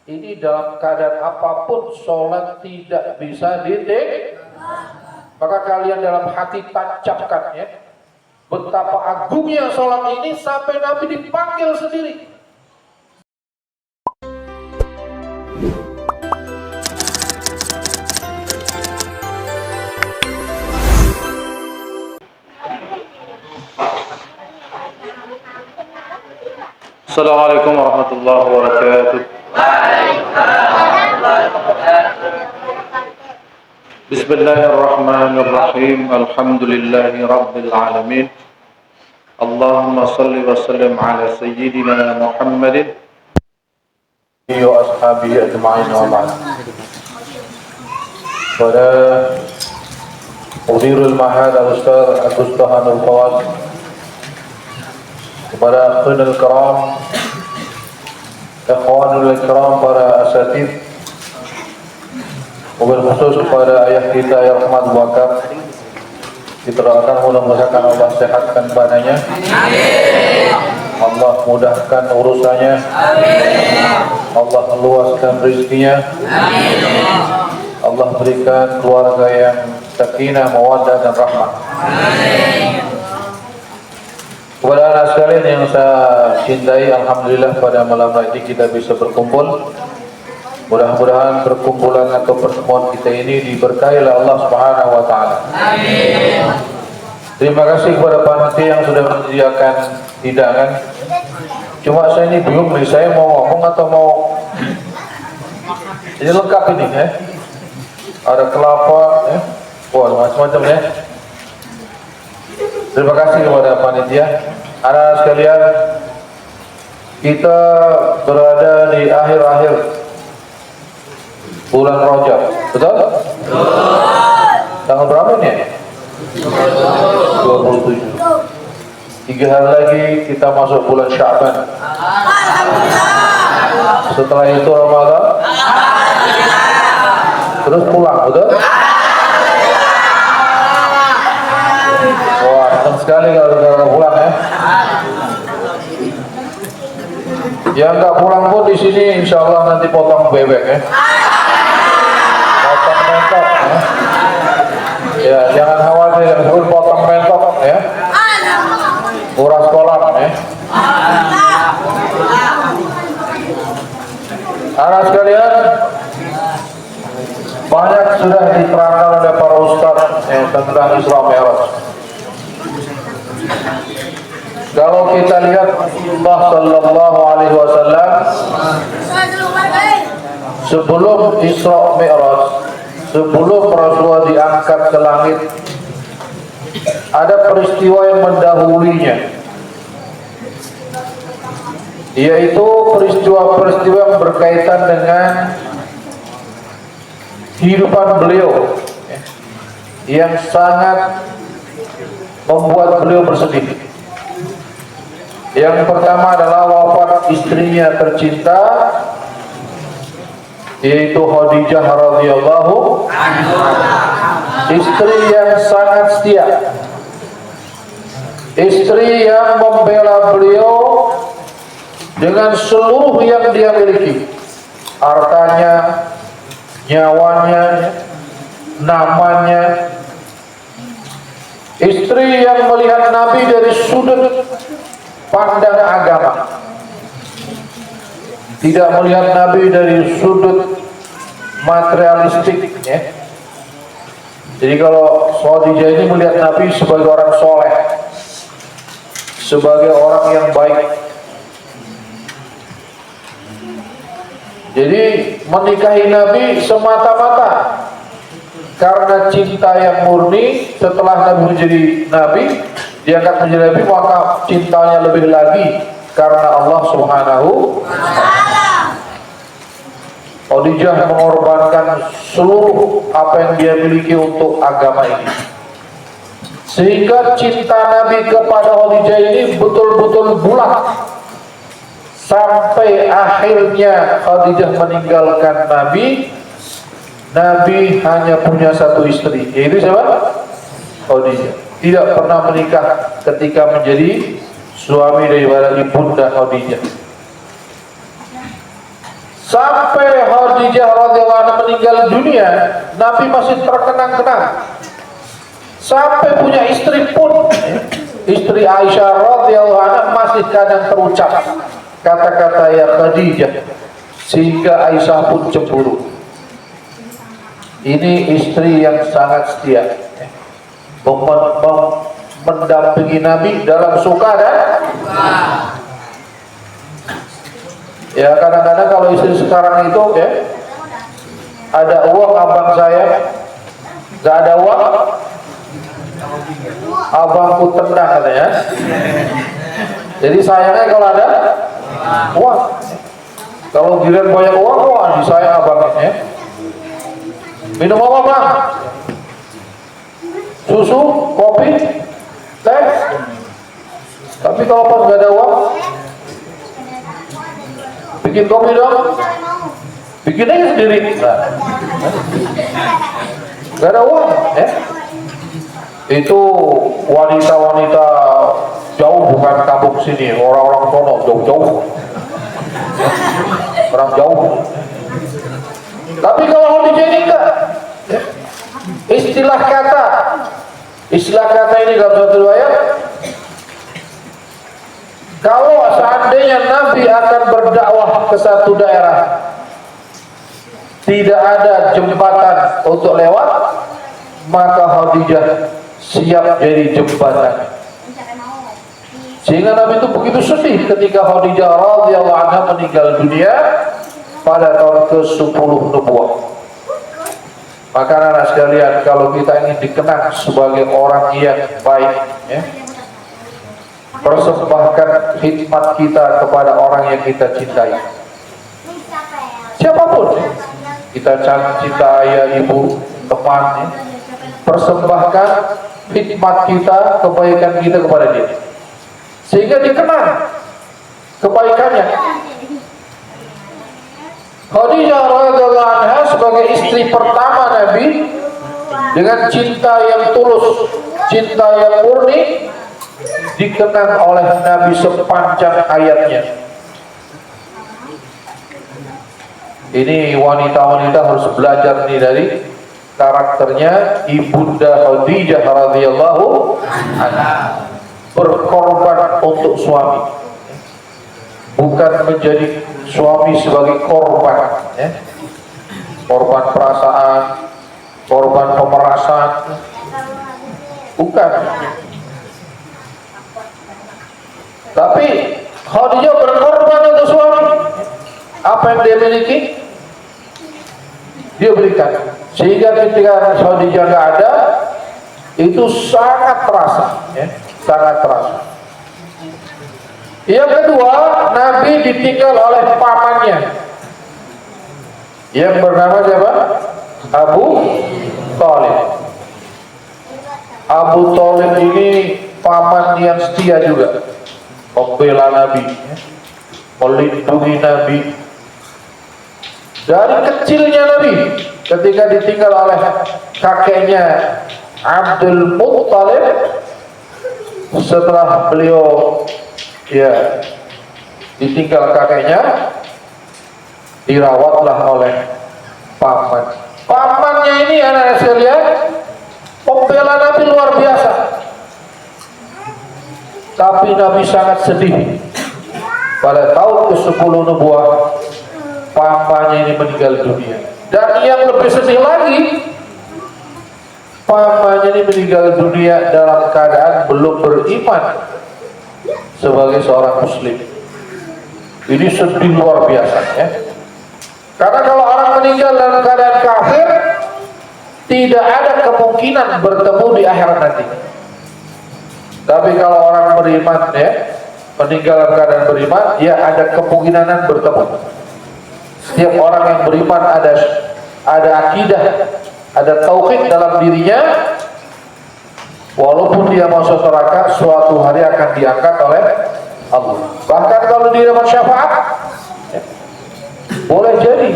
ini dalam keadaan apapun sholat tidak bisa ditinggalkan. Maka kalian dalam hati tancapkan ya, betapa agungnya sholat ini sampai Nabi dipanggil sendiri. Assalamualaikum warahmatullahi wabarakatuh. Bismillahirrahmanirrahim. Alhamdulillahi rabbil alamin. Allahumma salli wa sallim ala sayyidina Muhammadin wa ashabihi ajma'in wa ba'd. Pada Mudirul Mahad Al-Ustaz Agus Tahanul Fawaz, kepada akhwanul kiram, ikhwanul kiram, para asatid, mobil khusus kepada ayah kita yang Ahmad Bakar, kita doakan mudah-mudahan Allah sehatkan badannya, Allah mudahkan urusannya, Allah luaskan rezekinya, Allah berikan keluarga yang sakinah, mawaddah dan rahmah. Kepada anak sekalian yang saya cintai, alhamdulillah pada malam ini kita bisa berkumpul. Mudah-mudahan perkumpulan atau pertemuan kita ini diberkahi oleh Allah Subhanahu wa taala. Amin. Terima kasih kepada panitia yang sudah menyediakan hidangan. Cuma saya ini bingung nih, saya mau ngomong atau mau ini lengkap ini ya. Ada kelapa ya. Wah, macam-macam ya. Terima kasih kepada panitia. Anak sekalian, kita berada di akhir-akhir bulan Rajab, betul? Tanggal berapa ini? 27. 3 hari lagi kita masuk bulan Sya'ban. Setelah itu Ramadan. Terus pulang, betul? Wah, senang sekali kalau kita pulang ya. Yang nggak pulang pun di sini, insya Allah nanti potong bebek ya. Potong mentok ya. Ya, jangan khawatir, pun potong mentok ya. Uras kolam ya. Anak sekalian, banyak sudah diterangkan oleh para ustaz tentang Isra Mi'raj. Kalau kita lihat Rasulullah Sallallahu Alaihi Wasallam sebelum Isra Mi'raj, sebelum Rasulullah diangkat ke langit, ada peristiwa yang mendahulunya, yaitu peristiwa-peristiwa yang berkaitan dengan kehidupan beliau yang sangat membuat beliau bersedih. Yang pertama adalah wafat istrinya tercinta, yaitu Khadijah radhiyallahu anha, istri yang sangat setia, istri yang membela beliau dengan seluruh yang dia miliki, hartanya, nyawanya, namanya. Istri yang melihat Nabi dari sudut pandang agama, tidak melihat Nabi dari sudut materialistik ya. Jadi kalau Khadijah ini melihat Nabi sebagai orang soleh, sebagai orang yang baik. Jadi menikahi Nabi semata-mata karena cinta yang murni. Setelah Nabi menjadi Nabi, diangkat menjadi Nabi, maka cintanya lebih lagi karena Allah Subhanahu wa ta'ala. Khadijah mengorbankan seluruh apa yang dia miliki untuk agama ini, sehingga cinta Nabi kepada Khadijah ini betul-betul bulat. Sampai akhirnya Khadijah meninggalkan Nabi, Nabi hanya punya satu istri, yaitu siapa? Khadijah. Tidak pernah menikah ketika menjadi suami daripada ibunda Khadijah. Sampai Khadijah radhiyallahu anha meninggal dunia, Nabi masih terkenang-kenang. Sampai punya istri pun, istri Aisyah radhiyallahu anha masih kadang terucap kata-kata ya Khadijah, sehingga Aisyah pun cemburu. Ini istri yang sangat setia, mendampingi Nabi dalam suka dan ya. Kadang-kadang kalau istri sekarang itu ya, ada uang abang saya, gak ada uang abangku tendang katanya. Jadi sayangnya kalau ada uang, kalau giliran banyak uang, wah disayang abangnya. Minum apa bang? Susu, kopi, teh. Tapi kalau pas gak ada uang, bikin kopi dong, bikin aja sendiri. Nah, gak ada uang, ya. Itu wanita-wanita jauh, bukan kampung sini, orang-orang sono jauh-jauh, orang jauh. Tapi kalau Khadijah ini enggak, ya. Istilah kata ini dalam satu riwayat, kalau seandainya Nabi akan berdakwah ke satu daerah, tidak ada jembatan untuk lewat, maka Khadijah siap jadi jembatan. Sehingga Nabi itu begitu sedih ketika Khadijah radhiyallahu anha meninggal dunia pada tahun ke-10 nubuwah. Maka anak sekalian, kalau kita ingin dikenang sebagai orang yang baik, ya, persembahkan khidmat kita kepada orang yang kita cintai. Siapapun, kita cinta ayah, ibu, teman, ya. Persembahkan khidmat kita, kebaikan kita kepada dia, sehingga dikenang kebaikannya. Khadijah radhiyallahu anha sebagai istri pertama Nabi, dengan cinta yang tulus, cinta yang murni, dikenang oleh Nabi sepanjang hayatnya. Ini wanita-wanita harus belajar nih dari karakternya Ibunda Khadijah radhiyallahu anha, berkorban untuk suami, bukan menjadi suami sebagai korban, ya. Korban perasaan, korban pemerasan, bukan. Tapi Khadijah berkorban untuk suami. Apa yang dia miliki, dia berikan. Sehingga ketika Khadijah nggak ada, itu sangat terasa, ya, sangat terasa. Yang kedua, Nabi ditinggal oleh pamannya yang bernama siapa? Abu Thalib. Abu Thalib ini paman yang setia juga, pembela Nabi, melindungi Nabi. Dari kecilnya Nabi, ketika ditinggal oleh kakeknya Abdul Muttalib, setelah beliau ya ditinggal kakeknya, dirawatlah oleh paman. Pamannya ini anak sekalian, pembela Nabi luar biasa. Tapi Nabi sangat sedih pada tahun ke-10 nubuwah, pamannya ini meninggal dunia. Dan yang lebih sedih lagi, pamannya ini meninggal dunia dalam keadaan belum beriman sebagai seorang muslim. Ini sedih luar biasa, ya. Karena kalau orang meninggal dalam keadaan kafir, tidak ada kemungkinan bertemu di akhirat nanti. Tapi kalau orang beriman, ya, meninggal dalam keadaan beriman, ya ada kemungkinan bertemu. Setiap orang yang beriman ada akidah, ada tauhid dalam dirinya, walaupun dia masuk neraka, suatu hari akan diangkat oleh Allah. Bahkan kalau dia dapat syafaat, ya, boleh jadi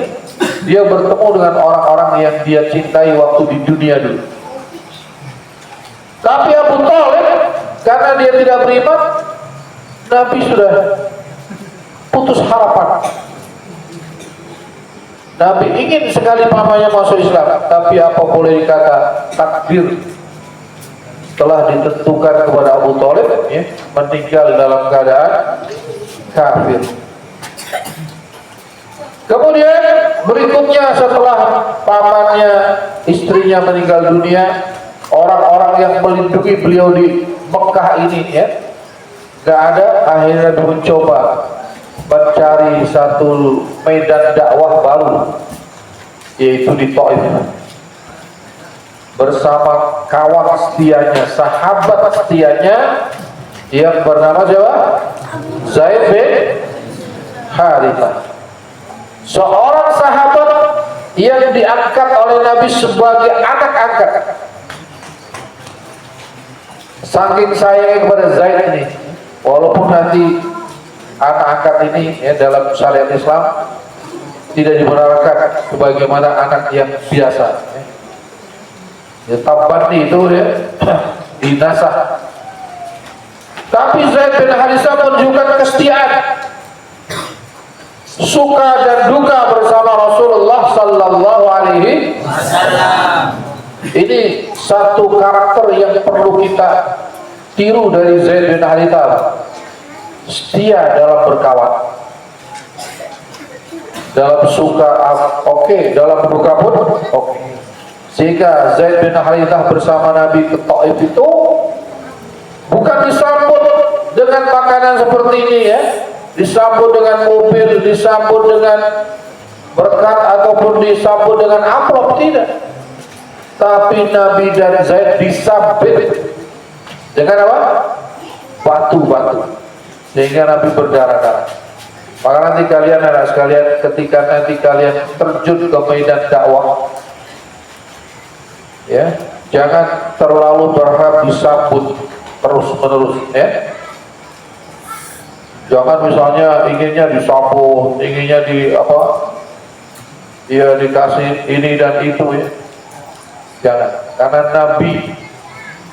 dia bertemu dengan orang-orang yang dia cintai waktu di dunia dulu. Tapi Abu Thalib, karena dia tidak beriman, Nabi sudah putus harapan. Nabi ingin sekali pamannya masuk Islam, tapi apa boleh dikata, takdir telah ditentukan kepada Abu Thalib, ya, meninggal dalam keadaan kafir. Kemudian berikutnya setelah pamannya, istrinya meninggal dunia, orang-orang yang melindungi beliau di Mekah ini, ya, gak ada. Akhirnya dia mencoba mencari satu medan dakwah baru, yaitu di Taif, bersama kawan setianya, sahabat setianya yang bernama siapa? Zaid bin Harithah, seorang sahabat yang diangkat oleh Nabi sebagai anak angkat. Saking sayangnya kepada Zaid ini, walaupun nanti anak angkat ini, ya, dalam syariat Islam tidak dibenarkan sebagaimana anak yang biasa, ya. Ya, tabbani itu, ya, dinasah. Tapi Zaid bin Harithah menunjukkan kesetiaan, suka dan duka bersama Rasulullah sallallahu alaihi wasallam. Ini satu karakter yang perlu kita tiru dari Zaid bin Harithah. Setia dalam berkawan, dalam suka oke, dalam duka pun oke. Sehingga Zaid bin Harithah bersama Nabi ke Taif itu bukan disambut dengan makanan seperti ini, ya, disambut dengan mobil, disambut dengan berkat, ataupun disambut dengan amplop, tidak. Tapi Nabi dan Zaid disambut dengan apa? Batu-batu, sehingga Nabi berdarah-darah. Maka nanti kalian, anak sekalian, ketika nanti kalian terjun ke medan dakwah, ya, jangan terlalu berharap disambut terus-menerus, ya. Jangan misalnya inginnya disambut, inginnya di apa, dia dikasih ini dan itu, ya. Jangan, karena Nabi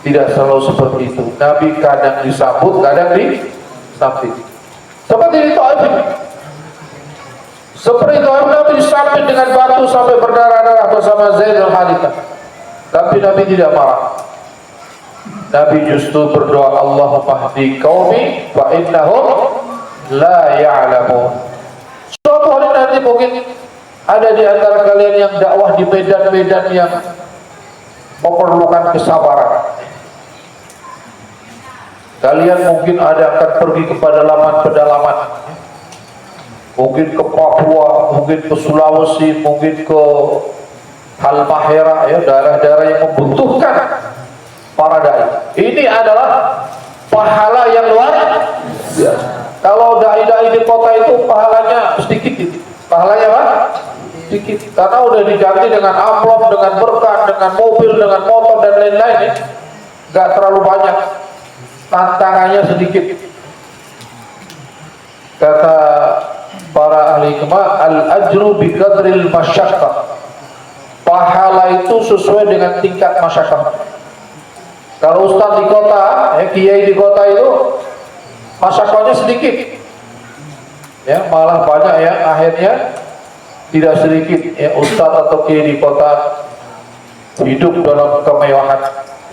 tidak selalu seperti itu. Nabi kadang disambut, kadang disambut. Seperti itu aja. Seperti itu, Nabi disambut dengan batu sampai berdarah-darah bersama Zaid bin Harithah. Tapi Nabi tidak marah. Nabi justru berdoa, Allahumma hdi qaumi fa innahum la ya'lamun. Suatu hari nanti mungkin ada di antara kalian yang dakwah di medan-medan yang memerlukan kesabaran. Kalian mungkin ada akan pergi ke pedalaman, mungkin ke Papua, mungkin ke Sulawesi, mungkin ke Halmahera, ya, daerah-daerah yang membutuhkan para dai. Ini adalah pahala yang luar biasa. Kalau dai-dai di kota itu pahalanya sedikit, pahalanya apa? Sedikit, karena udah diganti dengan amplop, dengan berkat, dengan mobil, dengan motor dan lain-lain, ya. Gak terlalu banyak, tantangannya sedikit. Kata para ahli hikmah, al-ajru bi qadril masyaqqah. Pahala itu sesuai dengan tingkat masyaqqah. Kalau ustaz di kota, ya, kiai di kota itu masyaqqahnya sedikit, ya, malah banyak yang akhirnya tidak sedikit, ya, ustaz atau kiai di kota hidup dalam kemewahan,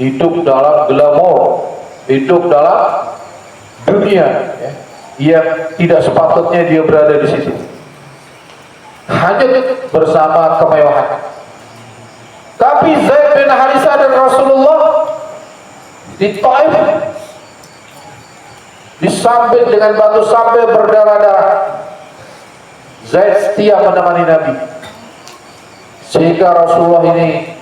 hidup dalam glamor, hidup dalam dunia, ya, yang tidak sepatutnya dia berada di situ, hanya bersama kemewahan. Tapi Zaid bin Harithah dan Rasulullah di Taif disambit dengan batu sampai berdarah-darah. Zaid setia menemani Nabi, sehingga Rasulullah ini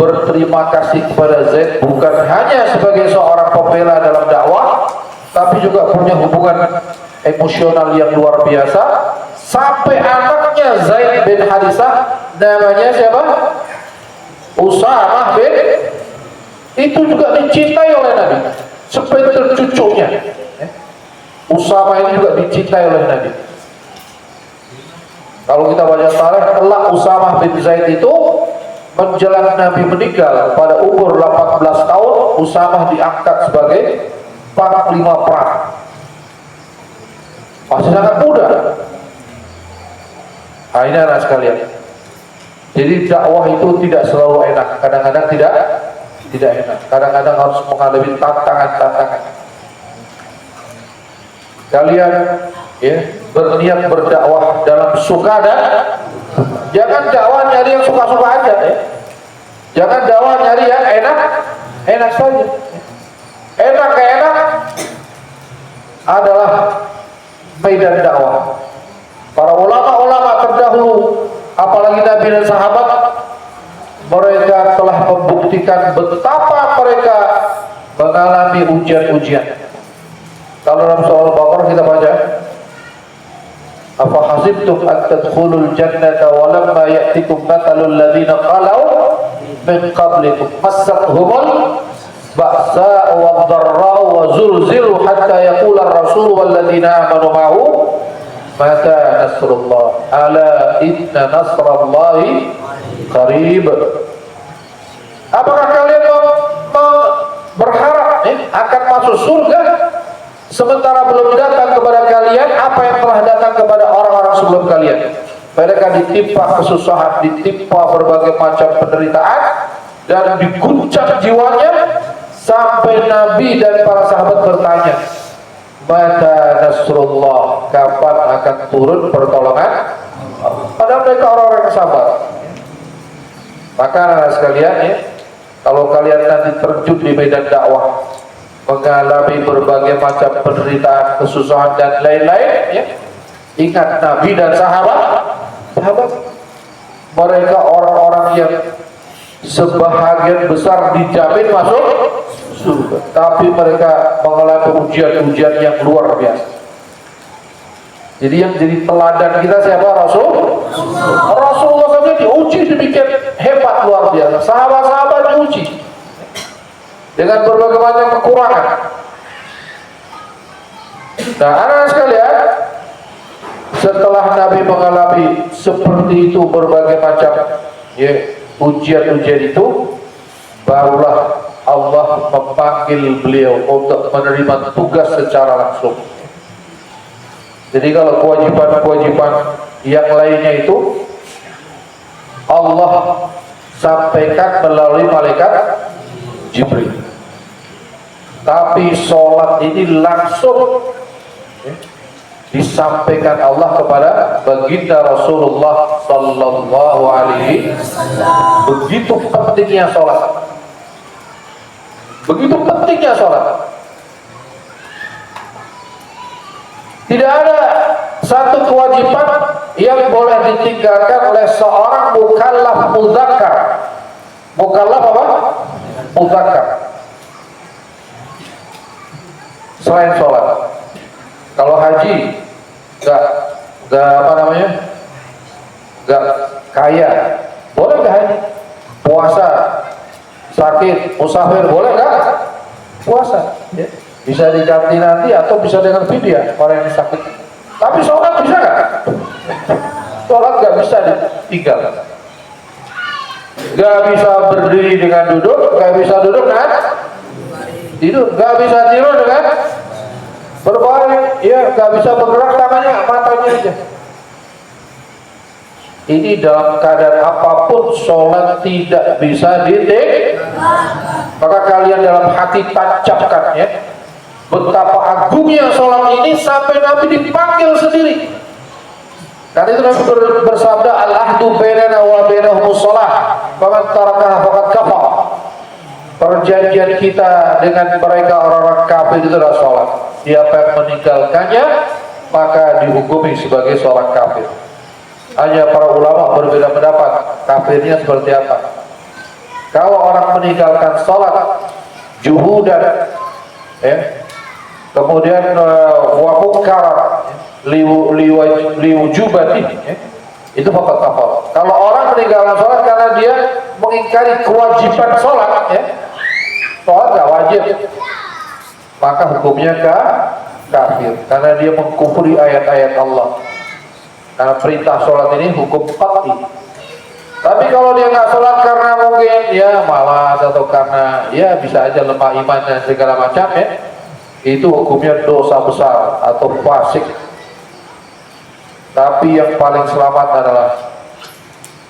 berterima kasih kepada Zaid bukan hanya sebagai seorang pembela dalam dakwah, tapi juga punya hubungan emosional yang luar biasa. Sampai anaknya Zaid bin Harithah, namanya siapa? Usamah bin, itu juga dicintai oleh Nabi seperti cucunya. Usamah ini juga dicintai oleh Nabi. Kalau kita baca tarikh, kelak Usamah bin Zaid itu menjelang Nabi meninggal pada umur 18 tahun, Usamah diangkat sebagai panglima perang. Masih sangat muda. Nah, ini anak sekalian. Jadi dakwah itu tidak selalu enak, kadang-kadang tidak enak, kadang-kadang harus menghadapi tantangan-tantangan. Kalian ya berniat berdakwah dalam suka dan jangan dakwah nyari yang suka-suka aja ya. Jangan dakwah nyari yang enak saja. Enak adalah medan dakwah. Para ulama-ulama terdahulu, apalagi Nabi dan sahabat, mereka telah membuktikan betapa mereka mengalami ujian-ujian. Kalau dalam surah Al-Baqarah kita baca, afa hasibtum an tadkhulul jannata wa lamma ya'tikum mathalul ladzina qalu min qablikum massathumul ba'sa'u wad-dharra'u wa zulzilu hatta yaqula ar-rasul wal ladzina amanu ma'ahu mata nasrullah ala inna nasrallahi qarib. Apakah kalian berharap akan masuk surga sementara belum datang kepada kalian apa yang telah datang kepada orang-orang sebelum kalian? Mereka ditimpa kesusahan, ditimpa berbagai macam penderitaan dan diguncang jiwanya sampai Nabi dan para sahabat bertanya, mata nasrullah, kapan akan turun pertolongan? Padahal mereka orang-orang yang sabar. Maka anak sekalian ya, kalau kalian nanti terjun di medan dakwah, mengalami berbagai macam penderitaan, kesusahan dan lain-lain ya, ingat Nabi dan sahabat mereka orang-orang yang sebahagian besar dijamin masuk surga, tapi mereka mengalami ujian-ujian yang luar biasa. Jadi yang jadi teladan kita siapa? Rasulullah saja diuji demikian hebat luar biasa. Sahabat-sahabat diuji dengan berbagai macam kekurangan. Nah, anak sekalian, setelah Nabi mengalami seperti itu berbagai macam ya, ujian-ujian itu, barulah Allah memanggil beliau untuk menerima tugas secara langsung. Jadi kalau kewajiban-kewajiban yang lainnya itu Allah sampaikan melalui malaikat Jibril. Tapi sholat ini langsung disampaikan Allah kepada baginda Rasulullah Sallallahu Alaihi Wasallam. Begitu pentingnya sholat. Begitu pentingnya sholat. Tidak ada satu kewajiban yang boleh ditinggalkan oleh seorang mukallaf mudzakkar. Mukallaf apa? Mudzakkar. Selain sholat. Kalau haji nggak apa namanya, nggak kaya, boleh nggak haji? Puasa, sakit, musafir, boleh nggak? Puasa. Ya. Bisa diganti nanti atau bisa dengan fidyah orang yang sakit. Tapi sholat bisa nggak? Sholat nggak bisa ditinggal. Nggak bisa berdiri dengan duduk, nggak bisa duduk kan? Tidur, nggak bisa tidur dengan berbaring, ya nggak bisa bergerak tangannya, matanya aja. Ini dalam keadaan apapun sholat tidak bisa ditinggal. Maka kalian dalam hati tancapkan ya, betapa agungnya sholat ini sampai Nabi dipanggil sendiri. Karena itu Nabi bersabda, al-ahdu bainana wa bainahumus shalah, faman tarakaha faqad kafar. Perjanjian kita dengan mereka orang-orang kafir itu adalah sholat. Siapa yang meninggalkannya maka dihukumi sebagai seorang kafir. Hanya para ulama berbeda pendapat kafirnya seperti apa. Kalau orang meninggalkan sholat juhudan ya, kemudian wa munkar liwujubati ya, itu fakat kafir. Kalau orang meninggalkan sholat karena dia mengingkari kewajiban sholat ya, sholat gak wajib, maka hukumnya kafir karena dia mengkufuri ayat-ayat Allah. Karena perintah sholat ini hukum qat'i. Tapi kalau dia nggak sholat karena mungkin ya malas atau karena ya bisa aja lemah iman dan segala macam ya, itu hukumnya dosa besar atau fasik. Tapi yang paling selamat adalah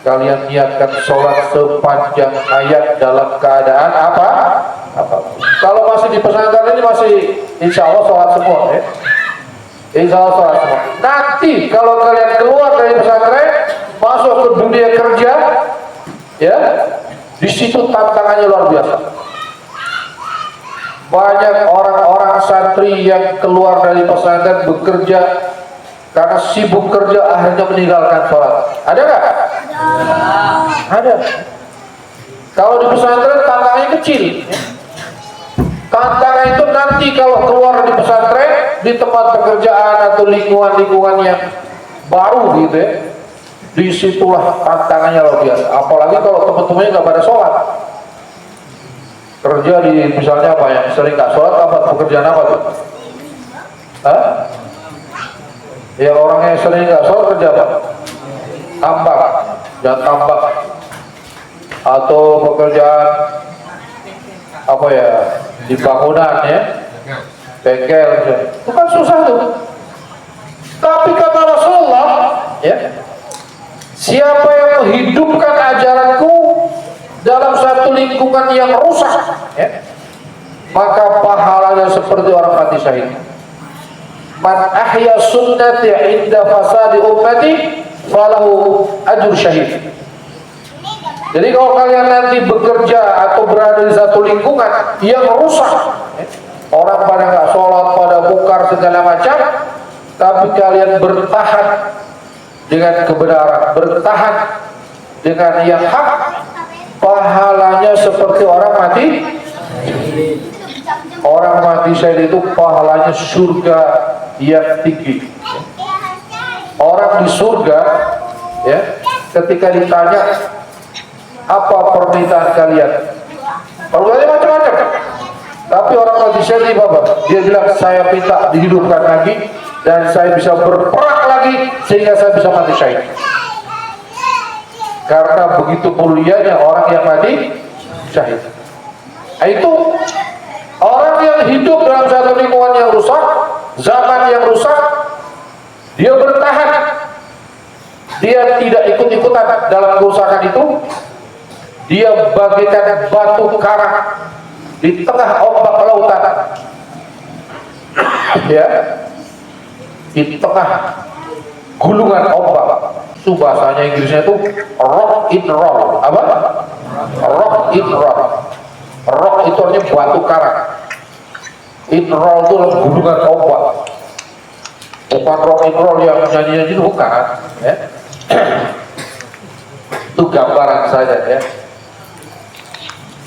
kalian niatkan sholat sepanjang hayat dalam keadaan apa? Kalau masih di pesantren ini masih insya Allah sholat semua ya. Insya Allah sholat semua. Nanti kalau kalian keluar dari pesantren, masuk ke dunia kerja, ya, di situ tantangannya luar biasa. Banyak orang-orang santri yang keluar dari pesantren bekerja karena sibuk kerja akhirnya meninggalkan sholat. Ada nggak? Ada. Kalau di pesantren tantangannya kecil. Tantangan itu nanti kalau keluar di pesantren, di tempat pekerjaan atau lingkungan-lingkungan yang baru gitu ya, disitulah tantangannya luar biasa. Apalagi kalau teman-temannya nggak pada sholat. Kerja di misalnya apa yang sering nggak sholat, apa pekerjaan apa tuh? Hah? Ya orangnya sering nggak sholat kerja apa? Tambak, dan tambak, atau pekerjaan apa ya di bangunan ya, bengkel, itu kan susah tuh. Tapi kata Rasulullah, ya, siapa yang menghidupkan ajaranku dalam satu lingkungan yang rusak, ya, maka pahalanya seperti orang mati syahid. Man ahya sunnati inda fasadi ummati falahu ajur syahid. Jadi kalau kalian nanti bekerja atau berada di satu lingkungan yang rusak, orang pada nggak sholat, pada mungkar segala macam, tapi kalian bertahan dengan kebenaran, bertahan dengan yang hak, pahalanya seperti orang mati. Orang mati syahid itu pahalanya surga yang tinggi. Orang di surga, ya, ketika ditanya apa permintaan kalian, permintaannya macam-macam. Tapi orang mati syahid apa? Dia bilang saya minta dihidupkan lagi dan saya bisa berperang lagi sehingga saya bisa mati syahid. Karena begitu mulianya orang yang mati syahid. Itu orang yang hidup dalam satu lingkungan yang rusak, zaman yang rusak, dia bertahan, dia tidak ikut-ikutan dalam kerusakan itu. Dia bagaikan batu karang di tengah ombak lautan, ya, di tengah gulungan ombak. Itu bahasanya Inggrisnya itu rock in roll. Apa? Rock in roll. Rock itu artinya batu karang. In roll itu gulungan ombak. Bukan rock in roll yang nyanyi-nyanyi itu bukan, ya. Itu gambaran saja, ya.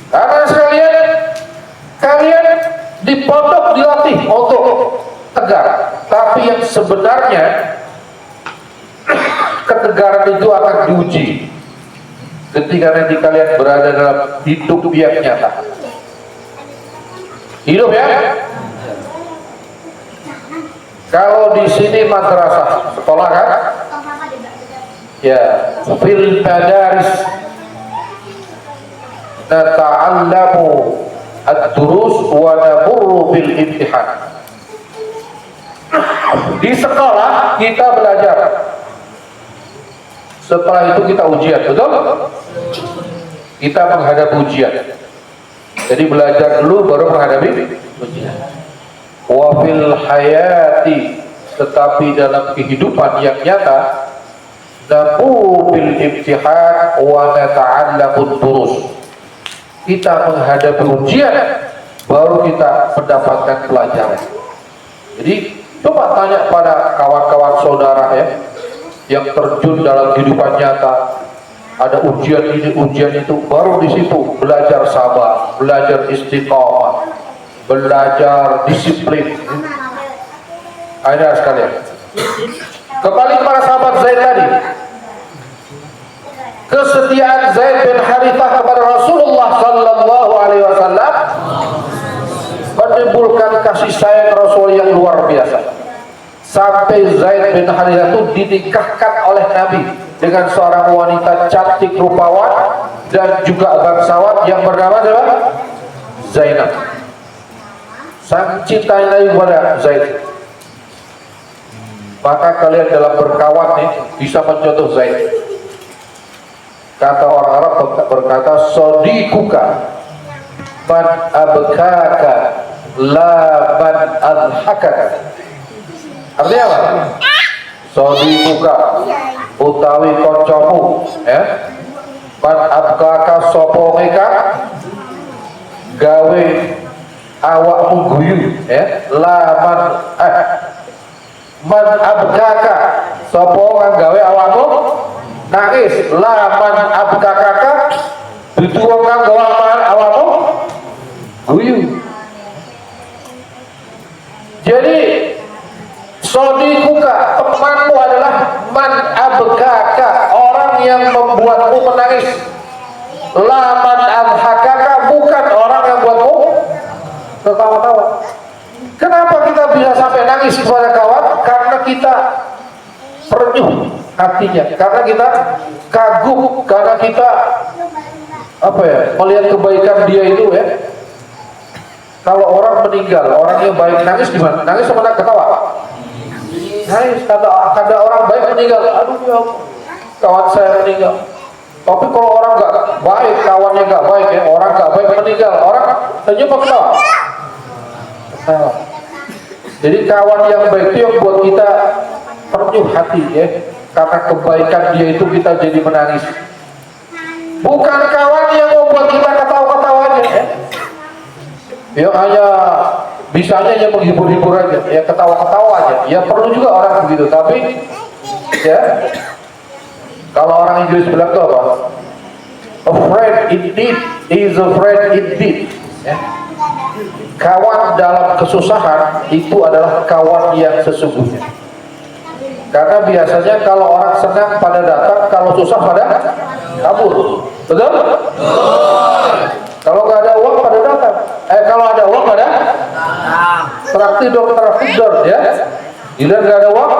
Karena sekalian, kalian di pondok dilatih untuk tegar, tapi yang sebenarnya ketegaran itu akan diuji ketika nanti kalian berada dalam hidup yang nyata. Hidup, ya. Kalau di sini madrasah, sekolah kan? Ya, fil madaris nata'allamu ad-durus wa namurru bil imtihan. Di sekolah kita belajar. Setelah itu kita ujian, betul? Kita menghadapi ujian. Jadi belajar dulu baru menghadapi ujian. Wa fil hayati, tetapi dalam kehidupan yang nyata, namurru bil imtihan wa nata'allamu ad-durus. Kita menghadapi ujian, baru kita mendapatkan pelajaran. Jadi coba tanya pada kawan-kawan saudara, ya, yang terjun dalam kehidupan nyata, ada ujian ini, ujian itu, baru di situ belajar sabar, belajar istiqamah, belajar disiplin. Ada sekalian. Kembali kepada sahabat Zaid tadi. Kesetiaan Zaid bin Harithah kepada Rasulullah Sallallahu Alaihi Wasallam menimbulkan kasih sayang Rasul yang luar biasa. Sampai Zaid bin Harithah itu dinikahkan oleh Nabi dengan seorang wanita cantik rupawan dan juga bangsawan yang bernama siapa? Zainab. Sang cinta Nabi kepada Zaid. maka kalian dalam berkawan nih bisa mencontoh Zaid. Kata orang Arab berkata, sodikuka man abkaka la man adhakaka. Artinya apa? Sodikuka utawi koncomu, ya, man abkaka sopo meka gawe awakmu guyu, ya, la man abkaka sopo gawe awakmu nangis, la man abkaka itu orang gawe awakmu guyu. Jadi sodikuka, temanmu adalah man abkaka, orang yang membuatmu menangis. La man adhakaka, bukan orang yang buatmu tertawa-tawa. Kenapa kita bisa sampai nangis kepada kawan? Karena kita terenyuh hatinya, karena kita kagum, karena kita melihat kebaikan dia itu, ya. Kalau orang meninggal, orang yang baik nangis gimana? Nangis sama ketawa? Nangis. Kata orang baik meninggal, aduh ya kawan saya meninggal. Tapi kalau orang nggak baik, kawannya nggak baik, ya, orang nggak baik meninggal, orang senyum apa ketawa? Ketawa. Jadi kawan yang baik itu yang buat kita ternyuh hati, ya, karena kebaikan dia itu kita jadi menangis. Bukan kawan yang membuat kita ketawa-ketawa aja, ya. Yang hanya bisanya hanya menghibur-hibur aja, ya, ketawa-ketawa aja. Ya perlu juga orang begitu, tapi ya kalau orang Inggris bilang itu apa? A friend indeed is a friend indeed, ya. Kawan dalam kesusahan itu adalah kawan yang sesungguhnya. Karena biasanya kalau orang senang pada datang, kalau susah pada kabur. Betul? Kalau nggak ada uang pada datang. Kalau ada uang pada traktir, ya. Gila nggak ada uang,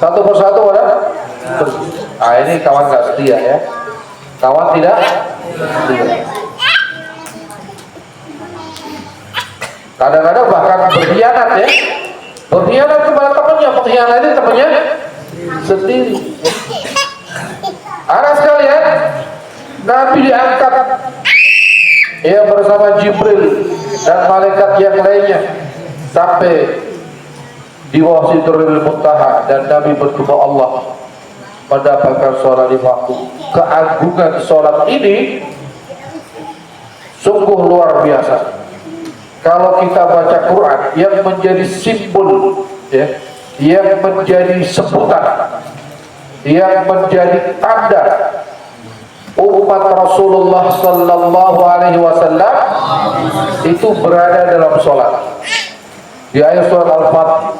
satu persatu pada. Ini kawan nggak setia, ya. Kawan tidak setia. Kadang-kadang bahkan berkhianat, ya. Berkhianat kepada temannya, mengkhianati temannya sendiri. Anak sekalian, Nabi diangkat, ya, bersama Jibril dan malaikat yang lainnya sampai di bawah Sidratul Muntaha, dan Nabi berdoa Allah mendapatkan sholat di waktu. Keagungan sholat ini sungguh luar biasa. Kalau kita baca Quran, yang menjadi simbol, ya, yang menjadi sebutan, yang menjadi tanda umat Rasulullah Sallallahu Alaihi Wasallam itu berada dalam sholat. Di ayat surat Al-Fatih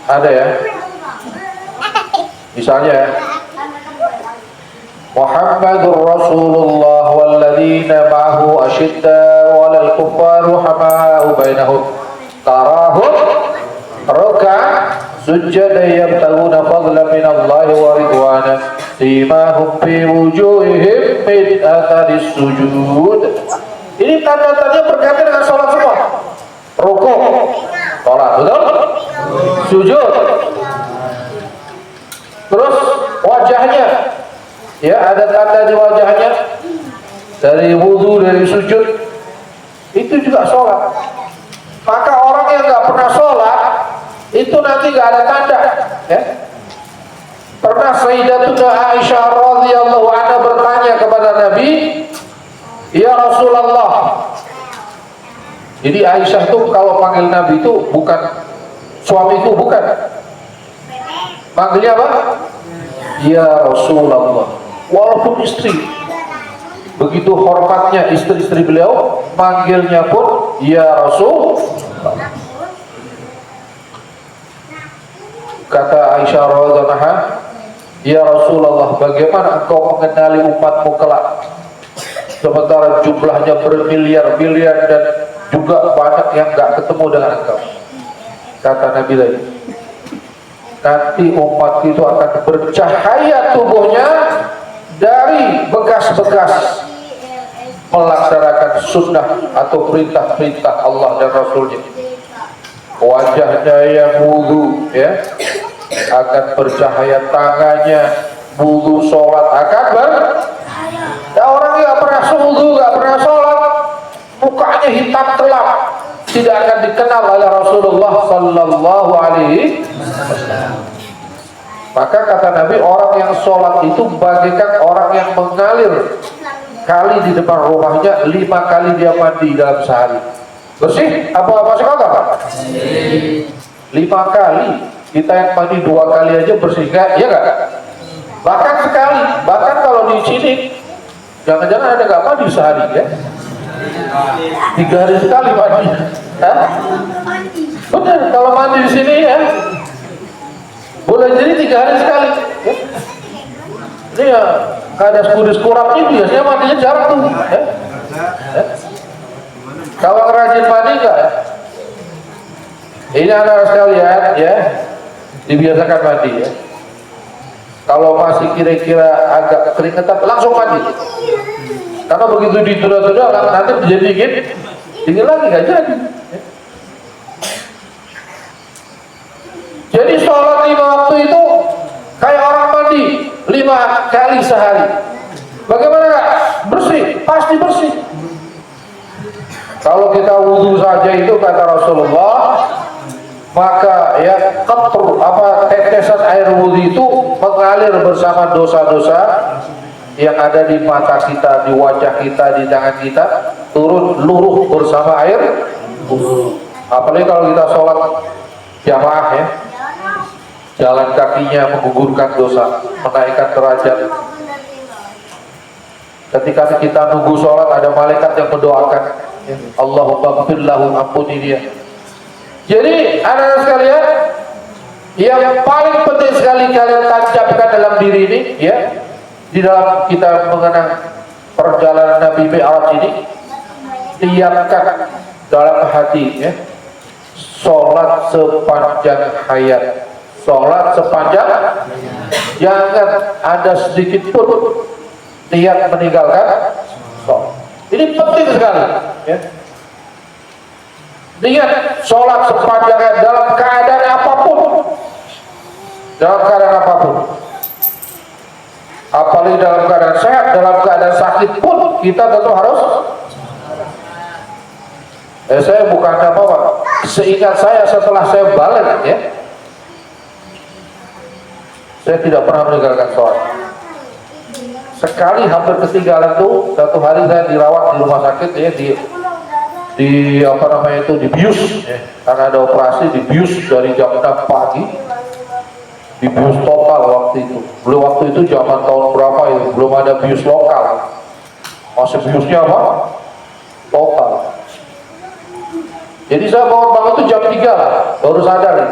ada, ya, misalnya Muhammadur Rasulullah walladzina ma'ahu asyidda'u 'alal kuffari rahama'u bainahum tarahum ruk'an sujjadan yabtaghuna fadlan minallahi wa ridwana simahum fi wujuhihim min atharis sujud. Ini tanda-tanda berkaitan dengan sholat semua. Rukuk, sholat, betul? Sujud, terus wajahnya, ya, ada tanda di wajahnya, dari wudhu, dari sujud, itu juga sholat. Maka orang yang nggak pernah sholat itu nanti nggak ada tanda, ya. Pernah Sayyidatuna Aisyah radhiyallahu anha bertanya kepada Nabi, ya Rasulullah. Jadi Aisyah tuh kalau panggil Nabi itu bukan suamiku, bukan. Panggilnya apa? Ya Rasulullah. Walaupun istri, begitu hormatnya istri-istri beliau, manggilnya pun ya Rasul. Kata Aisyah radhiyallahu anha, ya Rasulullah, bagaimana engkau mengenali umatmu kelak, sementara jumlahnya bermiliar-miliar dan juga banyak yang gak ketemu dengan engkau. Kata Nabi lagi, nanti umat itu akan bercahaya tubuhnya dari bekas-bekas melaksanakan sunnah atau perintah-perintah Allah dan Rasulnya. wajahnya yang wudu, ya, akan bercahaya, tangannya wudu, sholat akan ya, orang yang gak pernah wudu, gak pernah sholat, mukanya hitam kelam, tidak akan dikenal oleh Rasulullah Sallallahu Alaihi Wasallam. Maka kata Nabi, orang yang sholat itu bagaikan orang yang mengalir kali di depan rumahnya 5 kali dia mandi dalam sehari. Bersih? Apa masih kotor? 5 kali. Kita yang mandi 2 kali aja bersih, ya nggak? Bahkan sekali. Bahkan kalau di sini, jangan-jangan ada nggak mandi sehari, ya? 3 hari sekali mandi. Benar, kalau mandi di sini, ya, boleh jadi 3 hari sekali. Ya? Ini ya, ada kudus kurap ini biasanya mandinya jarang tuh. Ya? Ya? Kalau rajin mandi enggak? Ya? Ini anak sekalian, ya, dibiasakan mandi, ya. Kalau masih kira-kira agak keringetan, langsung mandi. Karena begitu ditunda-tunda, nanti menjadi dingin lagi, nggak jadi. Ya. Jadi sholat 5 waktu itu kayak orang mandi 5 kali sehari. Bagaimana kak? Bersih, pasti bersih. Kalau kita wudhu saja itu kata Rasulullah, maka ya tetesan air wudhu itu mengalir bersama dosa-dosa yang ada di mata kita, di wajah kita, di tangan kita, turun luruh bersama air wudhu. Apalagi kalau kita sholat jamaah, ya, jalan kakinya menggugurkan dosa, menaikkan derajat. Ketika kita nunggu sholat, ada malaikat yang mendoakan, ya, Allahumma ighfir lahu, ampuni dia. Jadi anak-anak sekalian, yang paling penting sekali kalian tancapkan dalam diri ini, ya, di dalam kita mengenang perjalanan Nabi Mi'raj ini, tiapkan dalam hati, ya, sholat sepanjang hayat. Sholat sepanjang, jangan ada sedikit pun niat meninggalkan sholat. Ini penting sekali, ya. Niat sholat sepanjang dalam keadaan apapun, dalam keadaan apapun, apalagi dalam keadaan sehat, dalam keadaan sakit pun kita tentu harus. Saya bukan apa-apa, seingat saya setelah saya balik, ya, saya tidak pernah meninggalkan sholat. Sekali hampir ketinggalan tuh, satu hari saya dirawat di rumah sakit, ya, di apa namanya itu, dibius, ya, karena ada operasi, dibius dari jam 6 pagi, dibius total waktu itu. Belum, waktu itu zaman tahun berapa ya, belum ada bius lokal, masih biusnya apa? Total. Jadi saya bangun-bangun itu jam 3 lah, baru sadar ya.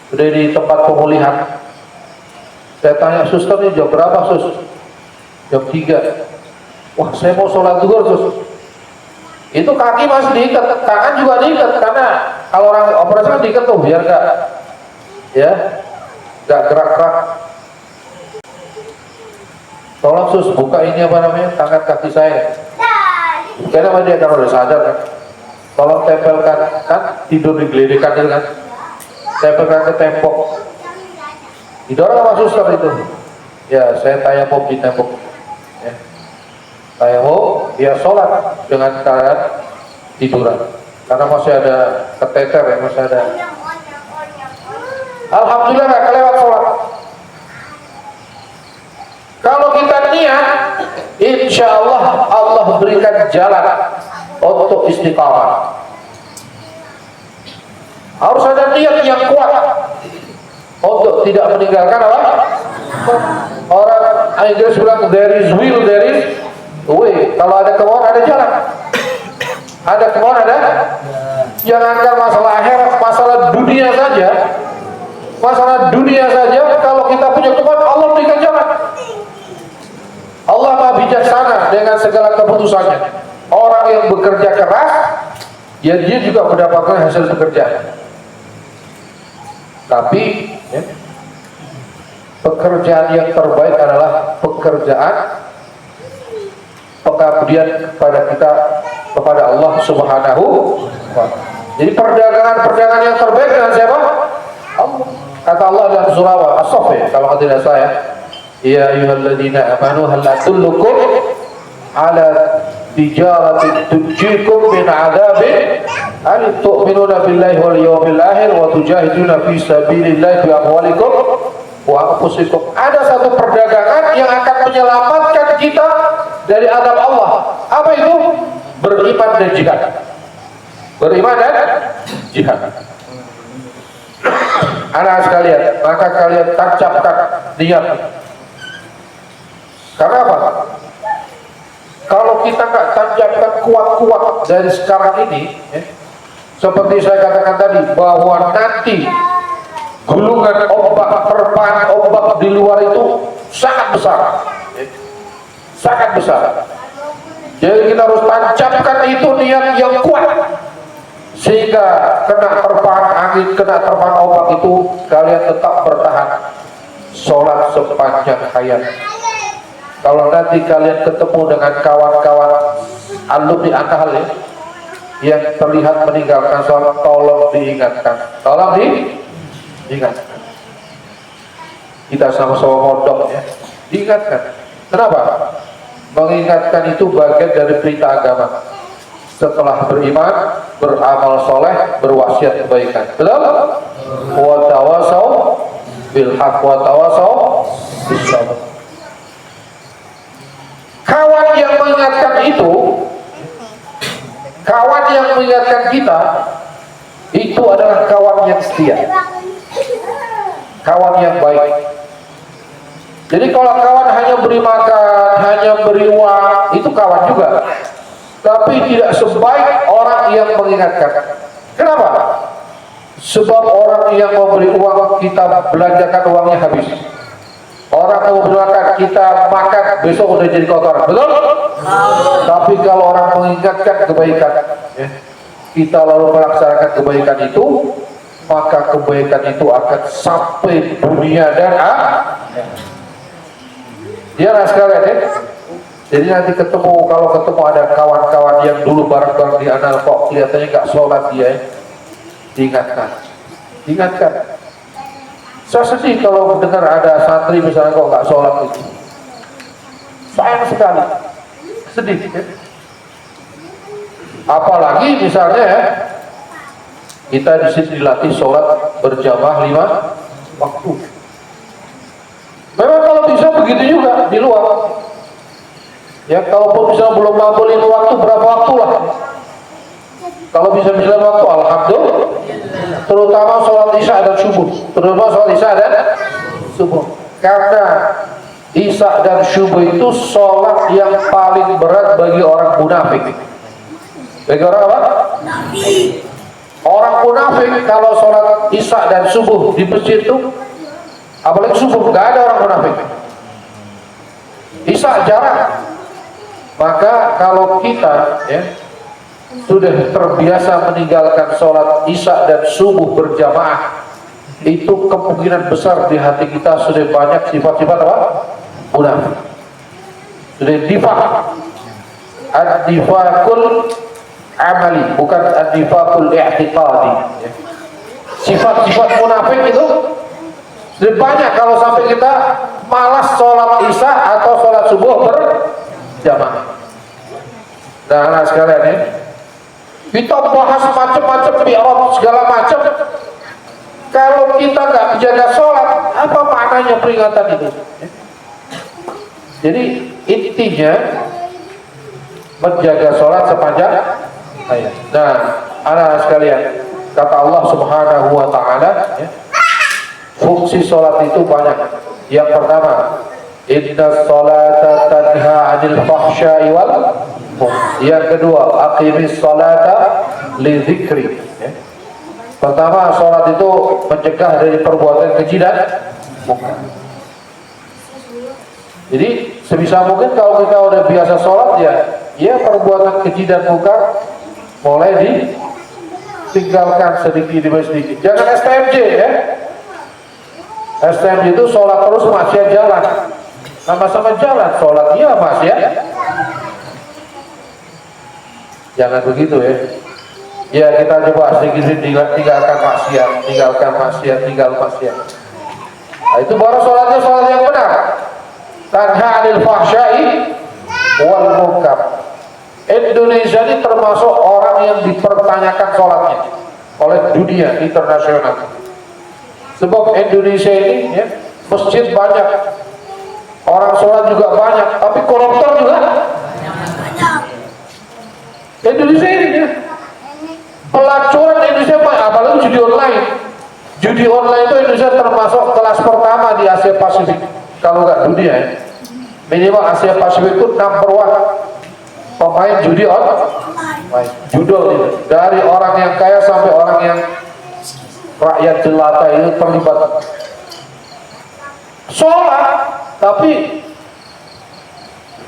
Sudah di tempat pemulihan. Saya tanya suster, nih jam berapa sus? Jam 3. Wah, saya mau sholat zuhur sus. Itu kaki masih diikat, tangan juga diikat, karena kalau orang operasi kan diikat tuh biar gak, ya, gak gerak-gerak. Tolong sus, buka ini apa namanya, tangan kaki saya. Karena dia kan udah sadar kan. Tolong tempelkan, kan tidur di geledekan kan, tempelkan ke tembok. Didorong sama suster itu. Ya, saya tayamum di tembok. Ya. Tayamum, dia sholat dengan keadaan tiduran. Karena masih ada keteter, ya, masih ada. Alhamdulillah gak kelewat sholat. Kalau kita niat, insya Allah Allah berikan jalan untuk istiqamah. Harus ada niat yang kuat untuk tidak meninggalkan apa? Orang Inggris bilang there is will, there is way. Kalau ada kemauan, ada jalan. Ada kemauan, ada. Jangankan masalah akhirat, masalah dunia saja. Masalah dunia saja, kalau kita punya kemauan, Allah berikan jalan. Allah Maha bijaksana dengan segala keputusannya. Orang yang bekerja keras, ya dia juga mendapatkan hasil pekerjaan. Tapi ya, pekerjaan yang terbaik adalah pekerjaan pengabdian kepada kita, kepada Allah Subhanahu wa Ta'ala. Jadi perdagangan yang terbaik dengan siapa? Allah. Kata Allah dalam surah As-Saff ya, kalau tidak salah, ya ayyuhalladzina amanu hal adullukum ala tijaratin tunjikum min adzabin alim tu'minuna billahi wal yawmil akhir wa tujahiduna fi sabilillahi bi amwalikum wa anfusikum. Ada satu perdagangan yang akan menyelamatkan kita dari azab Allah. Apa itu? Beriman dan jihad. Beriman dan jihad. Anak sekalian, maka kalian tancapkan niat. Karena apa? Kalau kita nggak tancapkan kuat-kuat dari sekarang ini, seperti saya katakan tadi, bahwa nanti gulungan ombak, terpaan ombak di luar itu sangat besar, sangat besar. Jadi kita harus tancapkan itu niat yang kuat, sehingga kena terpaan angin, kena terpaan ombak itu kalian tetap bertahan sholat sepanjang hayat. Kalau nanti kalian ketemu dengan kawan-kawan alumni Ankahal ya, yang terlihat meninggalkan sholat, tolong diingatkan, tolong diingatkan. Kita sama-sama mondok ya, diingatkan. Kenapa? Mengingatkan itu bagian dari perintah agama. Setelah beriman, beramal soleh, berwasiat kebaikan. Betul? Wa tawasau bil haq wa tawasau bis sabr. Kawan yang mengingatkan itu, kawan yang mengingatkan kita, itu adalah kawan yang setia, kawan yang baik. Jadi kalau kawan hanya beri makan, hanya beri uang, itu kawan juga, tapi tidak sebaik orang yang mengingatkan. Kenapa? Sebab orang yang memberi uang, kita belanjakan uangnya habis. Orang yang memberi makan, kita makan, besok udah jadi kotor. Betul? Tapi kalau orang mengingatkan kebaikan, kita lalu melaksanakan kebaikan itu, maka kebaikan itu akan sampai dunia dan dia sekalian ya. Jadi nanti ketemu, kalau ketemu ada kawan-kawan yang dulu bareng-bareng di Anal kok kelihatannya nggak sholat dia, diingatkan, diingatkan. Saya sedih kalau mendengar ada santri misalnya kok nggak sholat itu, sayang sekali, sedih. Ya? Apalagi misalnya ya, kita di sini dilatih sholat berjamaah 5 waktu. Memang kalau bisa begitu juga di luar. Ya kalaupun bisa belum mampu 5 waktu, berapa waktu lah. Kalau bisa 9 waktu, alhamdulillah. Terutama sholat isya dan subuh. Terutama sholat isya dan subuh. Karena isya dan subuh itu sholat yang paling berat bagi orang munafik. Bagi orang apa? Orang munafik kalau sholat isya dan subuh di masjid itu, apalagi subuh, nggak ada orang munafik. Isya jarang. Maka kalau kita ya sudah terbiasa meninggalkan sholat isya dan subuh berjamaah, itu kemungkinan besar di hati kita sudah banyak sifat-sifat apa? Munafik. Sudah nifaq. Ad-nifaqul amali, bukan ad-nifaqul i'tiqadi. Sifat-sifat munafik itu sudah banyak kalau sampai kita malas sholat isya atau sholat subuh berjamaah. Nah, anak sekalian ya, kita bahas macam-macam mi'raj segala macam. Kalau kita nggak menjaga sholat, apa maknanya peringatan itu? Jadi intinya menjaga sholat sepanjang hayat. Nah, anak sekalian, kata Allah Subhanahu wa Ta'ala, ya, fungsi sholat itu banyak. Yang pertama, inna sholata tanha 'anil fahsya'i wal munkar. Yang kedua, aqimis sholata li dzikri. Pertama, sholat itu mencegah dari perbuatan keji dan munkar. Jadi sebisa mungkin kalau kita udah biasa sholat ya perbuatan keji dan munkar mulai ditinggalkan sedikit demi sedikit. Jangan STMJ ya. STMJ itu sholat terus maksiat jalan. Sama-sama jalan, sholat iya maksiat. Jangan begitu ya. Ya kita coba sedikit tinggalkan maksiat, tinggalkan maksiat. Nah, itu baru sholatnya sholat yang benar. Tanha 'anil fahsya'i wal munkar. Indonesia ini termasuk orang yang dipertanyakan sholatnya oleh dunia internasional. Sebab Indonesia ini ya, masjid banyak, orang sholat juga banyak, tapi koruptor juga Indonesia ini ya. Pelacuran Indonesia banyak, apalagi judi online. Judi online itu Indonesia termasuk kelas pertama di Asia Pasifik, kalau nggak dunia ya. Minimal Asia Pasifik itu number 1 pemain judi online. Judul itu dari orang yang kaya sampai orang yang rakyat jelata itu terlibat sholat, tapi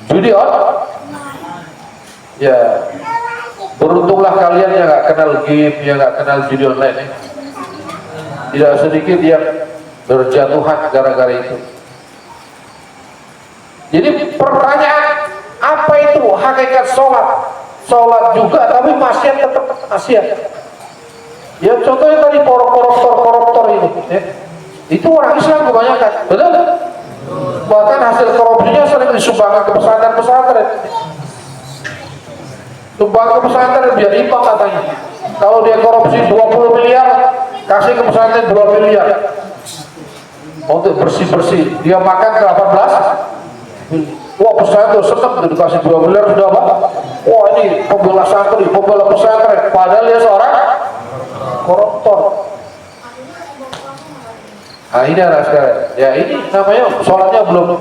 judi online. Ya, beruntunglah kalian yang nggak kenal game, yang nggak kenal judi online ya. Tidak sedikit yang berjatuhan gara-gara itu. Jadi pertanyaan, apa itu hakikat sholat? Sholat juga tapi maksiat tetap maksiat. Ya contohnya tadi koruptor itu ya. Itu orang Islam kebanyakan, betul? Bahkan hasil korupsinya sering disumbangkan ke pesantren. Sumbang ke pesantren biar imbang katanya. Kalau dia korupsi 20 miliar, kasih ke pesantren 2 miliar untuk bersih-bersih. Dia makan ke 18. Wah, pesantren senang dikasih 2 miliar sudah apa? Wah, ini pembela santri, pembela pesantren. Padahal dia seorang koruptor. Nah ini anak sekarang. Ya ini namanya sholatnya belum.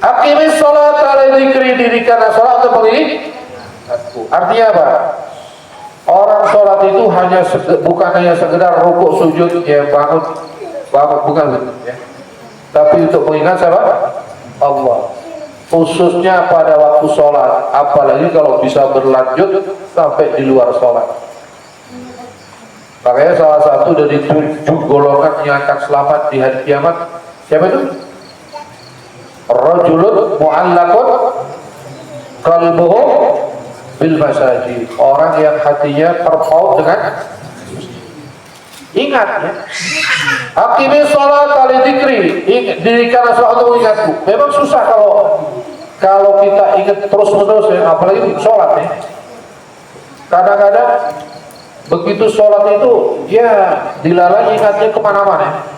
Aqimis sholat ala dzikri, dirikan sholat untuk mengingat. Artinya apa? Orang sholat itu bukan hanya sekedar rukuk sujud ya, bangun bukan ya. Tapi untuk mengingat siapa? Allah. Khususnya pada waktu sholat, apalagi kalau bisa berlanjut sampai di luar sholat. Makanya salah satu dari 7 golongan yang akan selamat di hari kiamat siapa itu? Rajulun mu'allaqun qalbuhu bil masajid. Orang yang hatinya terpaut dengan ingat ya. Aqimis sholat ala dzikri, dirikan sholat untuk mengingatku. Memang susah kalau kita ingat terus-menerus ya, apalagi sholat ya. Kadang-kadang begitu sholat itu ya dilalai ingatnya kemana-mana.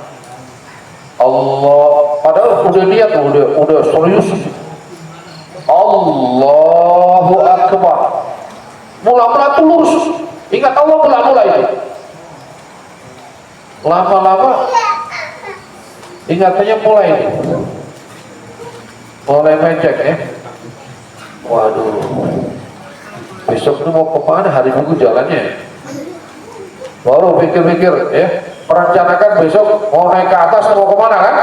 Allah, padahal udah niat, udah serius. Allahu Akbar. Mula-mula tuh lurus. Ingat Allah mula-mula itu. Lama-lama ingatannya mulai mecek ya. Waduh, besok ini mau kemana? Hari Minggu jalannya. Baru pikir-pikir ya, merencanakan besok mau naik ke atas mau kemana kan?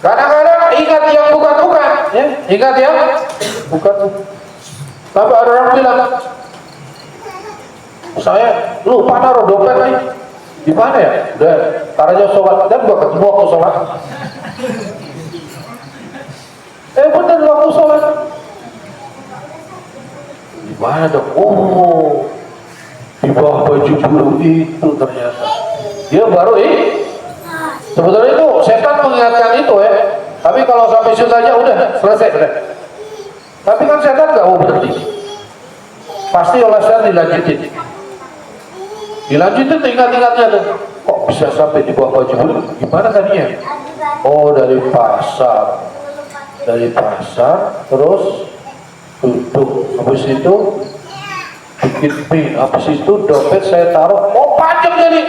Kadang-kadang ingat yang bukan-bukan ya, ingat yang bukan. Tapi ada orang bilang, saya lupa naruh dompet nih. Di mana ya? Udah, caranya sholat dan gua ketemu waktu sholat. Bener waktu sholat. Di mana dong? Oh, di bawah baju bulu itu ternyata. Dia baru sebetulnya itu setan mengingatkan itu ya. Tapi kalau sampai situ aja udah selesai udah. Tapi kan setan nggak mau berhenti. Pasti oleh setan dilanjutin. Dilanjutin ingat-ingatnya tuh. Kok bisa sampai di bawah baju bulu? Gimana tadinya? Oh dari pasar. Terus duduk. Habis itu bikin mie. Habis itu dompet saya taruh. Oh panjang jadi.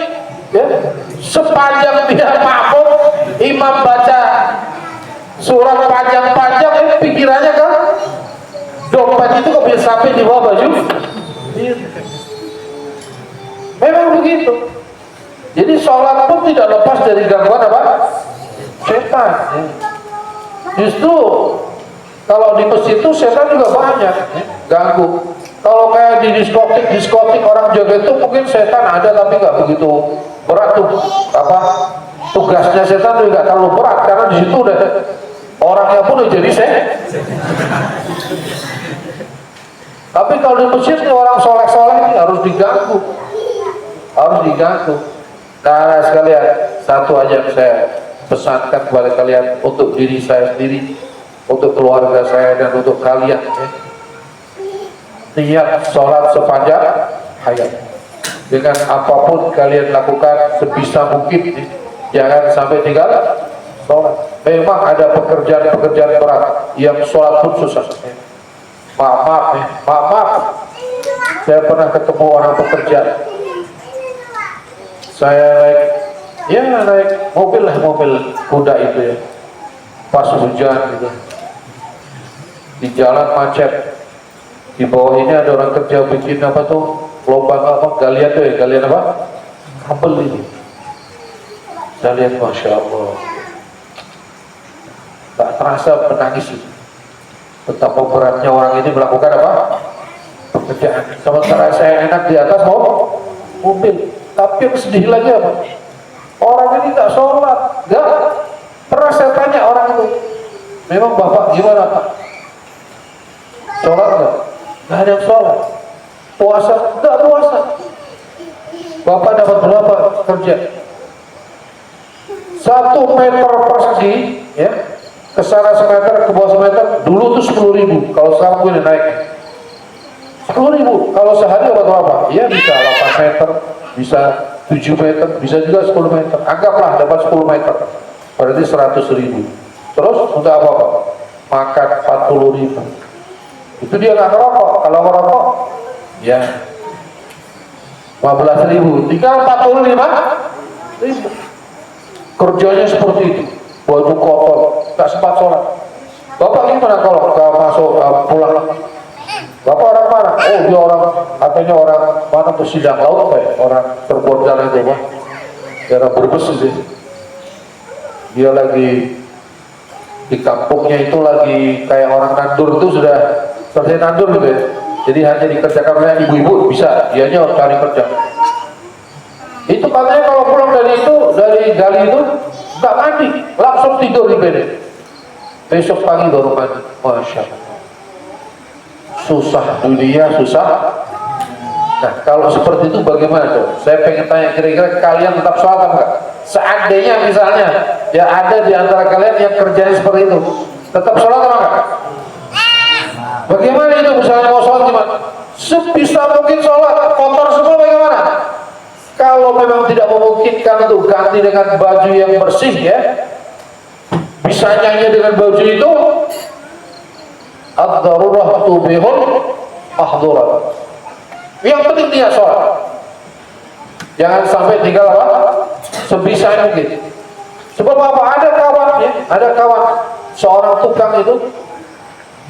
Ya, sepanjang dia mampu imam baca surat panjang-panjang, pikirannya kan dompet itu kok bisa sampai di bawah baju. Memang begitu. Jadi sholat pun tidak lepas dari gangguan apa? Setan. Justru kalau di masjid itu setan juga banyak ganggu. Kalau kayak di diskotik orang jaga itu mungkin setan ada tapi nggak begitu berat tuh tugasnya setan juga nggak terlalu berat karena di situ udah orangnya pun udah jadi Tapi kalau di masjid ini orang soleh-soleh ini harus diganggu, Karena sekalian, satu aja yang saya pesankan kepada kalian untuk diri saya sendiri, untuk keluarga saya dan untuk kalian, ya. Niat sholat sepanjang hayat. Dengan apapun kalian lakukan sebisa mungkin, jangan sampai tinggal sholat. Memang ada pekerjaan-pekerjaan berat yang sholat pun susah. Maaf. Saya pernah ketemu orang pekerja. Saya naik mobil kuda itu ya. Pas hujan gitu. Di jalan macet. Di bawah ini ada orang kerja bikin apa tuh? Lubang apa? Galian tuh ya, galian apa? Kabel ini. Saya lihat, Masya Allah. Tak terasa menangis itu. Betapa beratnya orang ini melakukan apa? Pekerjaan. Sementara saya enak di atas mobil. Tapi yang sedih lagi apa? Orang ini tak sholat. Gak pernah saya tanya orang itu. Memang Bapak gimana Pak? Sholat gak? Gak ada yang sholat. Puasa? Gak puasa. Bapak dapat berapa kerja? 1 meter persegi, ya, ke sana semeter, ke bawah semeter, dulu tuh 10.000. Kalau sekarang gue udah naik 10.000. Kalau sehari dapat berapa? Ya bisa 8 meter, bisa 7 meter, bisa juga 10 meter. Anggaplah dapat 10 meter, berarti 100.000. Terus untuk apa? Makan 40.000. Itu dia nggak ngerokok. Kalau ngerokok, ya 15.000. Tinggal 45.000. Kerjanya seperti itu, baju kotor, tak sempat sholat. Bapak gimana kalau gak masuk pulang? Bapak orang mana? Oh dia orang, katanya orang mana tuh sidang laut apa ya? Orang terbuat jalan itu Pak, daerah Brebes sih. Dia lagi di kampungnya itu lagi kayak orang nandur itu sudah selesai nandur gitu ya. Jadi hanya dikerjakan oleh ibu-ibu bisa, dianya harus cari kerja. Itu katanya kalau pulang dari gali itu nggak mandi, langsung tidur di bed. Besok pagi baru mandi. Masya Allah. Susah dunia, susah. Nah kalau seperti itu bagaimana tuh? Saya pengen tanya, kira-kira kalian tetap sholat enggak? Seandainya misalnya ya ada di antara kalian yang kerjanya seperti itu, tetap sholat enggak? Bagaimana itu misalnya mau sholat gimana? Sebisa mungkin sholat, kotor semua bagaimana? Kalau memang tidak memungkinkan untuk ganti dengan baju yang bersih ya, bisa nyanyi dengan baju itu, ad-darurah tubihul mahdurat. Yang penting dia sholat, jangan sampai tinggal apa? Sebisa mungkin. Sebab apa? Ada kawan seorang tukang itu,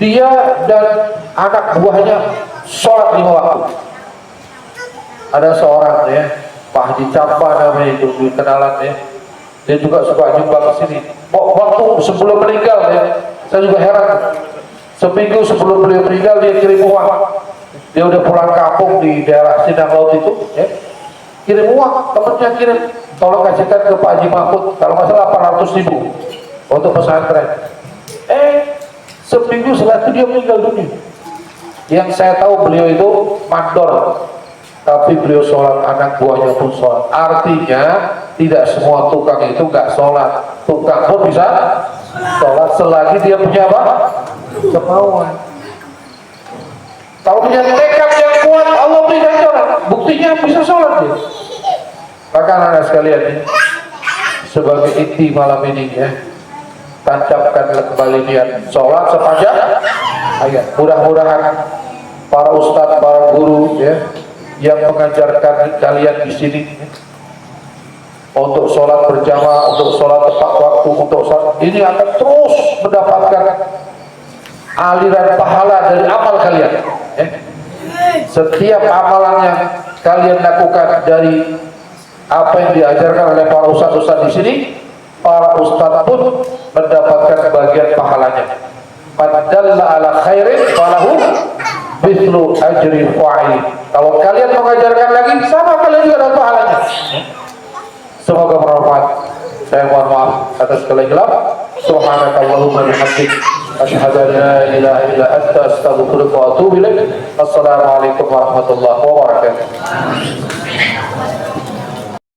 dia dan anak buahnya sholat 5 waktu. Ada seorang ya, Pak Haji Campa namanya itu, kenalan ya. Dia juga suka jumpa ke sini. Waktu sebelum meninggal ya, saya juga heran. Seminggu sebelum beliau meninggal dia kirim uang. Dia udah pulang kampung di daerah Sindang Laut itu, ya. Kirim uang, temennya kirim. Tolong kasihkan ke Pak Haji Mahmud, kalau nggak salah 800.000 untuk pesantren. Seminggu setelah itu dia meninggal dunia. Yang saya tahu beliau itu mandor, tapi beliau sholat, anak buahnya pun sholat. Artinya tidak semua tukang itu nggak sholat. Tukang pun bisa sholat selagi dia punya apa? Kemauan. Kalau punya tekad yang kuat, Allah berikan sholat. Buktinya bisa sholat dia. Maka anak sekalian ini, sebagai inti malam ini ya, tancapkanlah kembali niat sholat sepanjang hayat. Mudah-mudahan para ustadz, para guru ya, yang mengajarkan kalian di sini untuk sholat berjamaah, untuk sholat tepat waktu, untuk sholat ini akan terus mendapatkan aliran pahala dari amal kalian. Setiap amalan yang kalian lakukan dari apa yang diajarkan oleh para ustadz-ustadz di sini, para ustadz pun mendapatkan bagian pahalanya. Padalla ala khairin falahu mithlu ajri fa'il. Kalau kalian mengajarkan lagi, sama kalian juga dapat pahalanya. Semoga bermanfaat. Saya mohon maaf atas segala hilaf. Subhanakallahumma bihamdik, Asyhadu an la ilaha illa anta astaghfiruka wa atubu ilaik. Assalamualaikum warahmatullahi wabarakatuh.